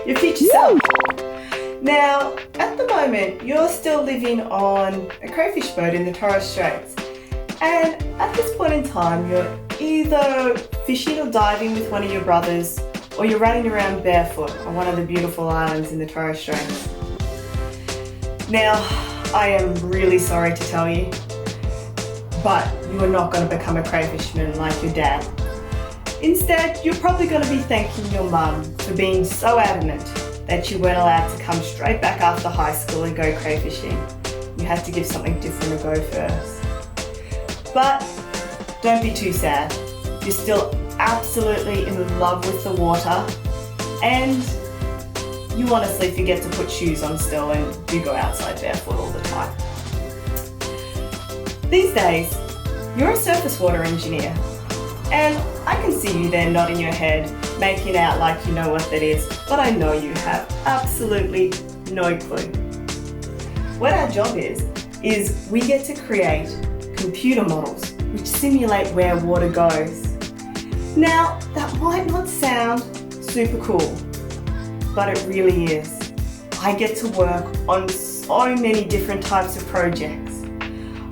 your future self. Now, at the moment, you're still living on a crayfish boat in the Torres Straits. And at this point in time, you're either fishing or diving with one of your brothers, or you're running around barefoot on one of the beautiful islands in the Torres Straits. Now, I am really sorry to tell you, but you are not going to become a crayfishman like your dad. Instead, you're probably going to be thanking your mum for being so adamant that you weren't allowed to come straight back after high school and go crayfishing. You had to give something different a go first. But don't be too sad. You're still absolutely in love with the water, and you honestly forget to put shoes on still and do go outside barefoot all the time. These days, you're a surface water engineer, and I can see you there nodding your head, making out like you know what that is, but I know you have absolutely no clue. What our job is we get to create computer models which simulate where water goes. Now, that might not sound super cool, but it really is. I get to work on so many different types of projects.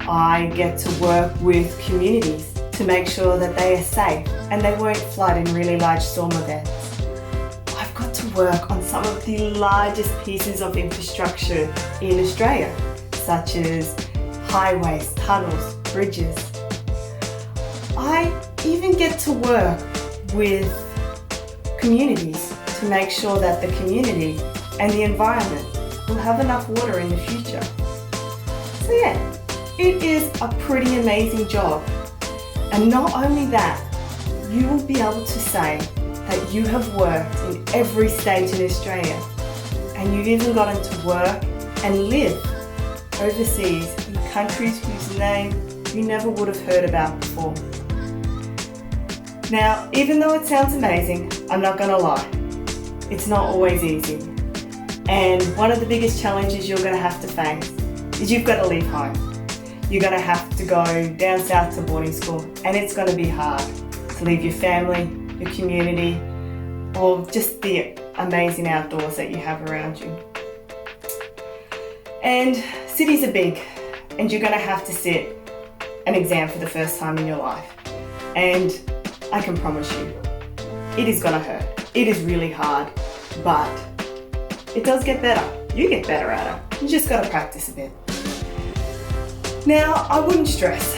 I get to work with communities to make sure that they are safe and they won't flood in really large storm events. I've got to work on some of the largest pieces of infrastructure in Australia, such as highways, tunnels, bridges. I even get to work with communities to make sure that the community and the environment will have enough water in the future. So yeah, it is a pretty amazing job. And not only that, you will be able to say that you have worked in every state in Australia, and you've even gotten to work and live overseas in countries whose name you never would have heard about before. Now, even though it sounds amazing, I'm not going to lie, it's not always easy. And one of the biggest challenges you're going to have to face is you've got to leave home. You're going to have to go down south to boarding school, and it's going to be hard to leave your family, your community, or just the amazing outdoors that you have around you. And cities are big, and you're going to have to sit an exam for the first time in your life. And I can promise you, it is going to hurt. It is really hard, but it does get better. You get better at it. You just got to practice a bit. Now, I wouldn't stress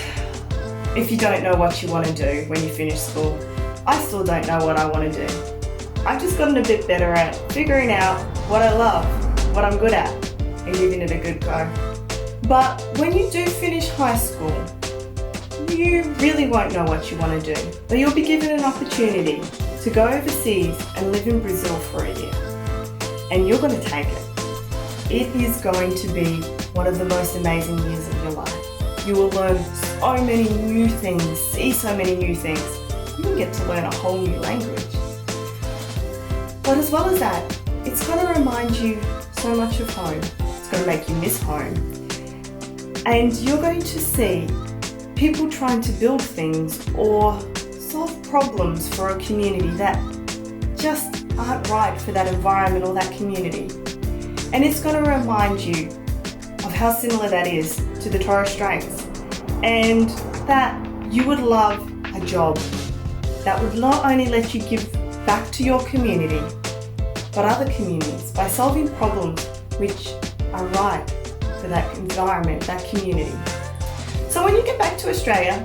if you don't know what you want to do when you finish school. I still don't know what I want to do. I've just gotten a bit better at figuring out what I love, what I'm good at, and giving it a good go. But when you do finish high school, you really won't know what you want to do. But you'll be given an opportunity to go overseas and live in Brazil for a year. And you're going to take it. It is going to be one of the most amazing years of your life. You will learn so many new things, see so many new things. You will get to learn a whole new language. But as well as that, it's going to remind you so much of home. It's going to make you miss home. And you're going to see people trying to build things or solve problems for a community that just aren't right for that environment or that community. And it's going to remind you of how similar that is to the Torres Straits, and that you would love a job that would not only let you give back to your community, but other communities by solving problems which are right for that environment, that community. So when you get back to Australia,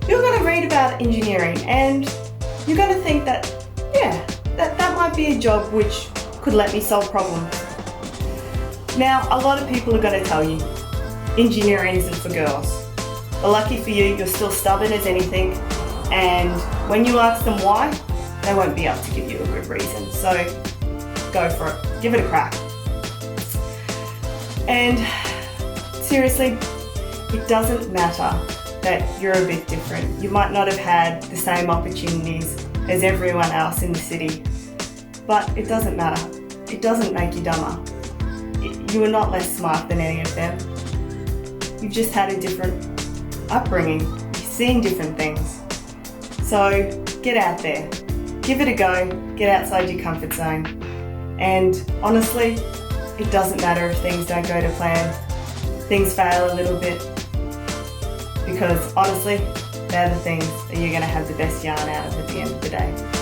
you're going to read about engineering, and you're going to think that, yeah, that might be a job which could let me solve problems. Now, a lot of people are going to tell you, engineering isn't for girls. But lucky for you, you're still stubborn as anything, and when you ask them why, they won't be able to give you a good reason. So go for it, give it a crack. And seriously, it doesn't matter that you're a bit different. You might not have had the same opportunities as everyone else in the city, but it doesn't matter. It doesn't make you dumber. You are not less smart than any of them. You've just had a different upbringing. You've seen different things. So get out there, give it a go, get outside your comfort zone, And honestly, it doesn't matter if things don't go to plan, things fail a little bit, because honestly, they're the things that you're going to have the best yarn out of at the end of the day.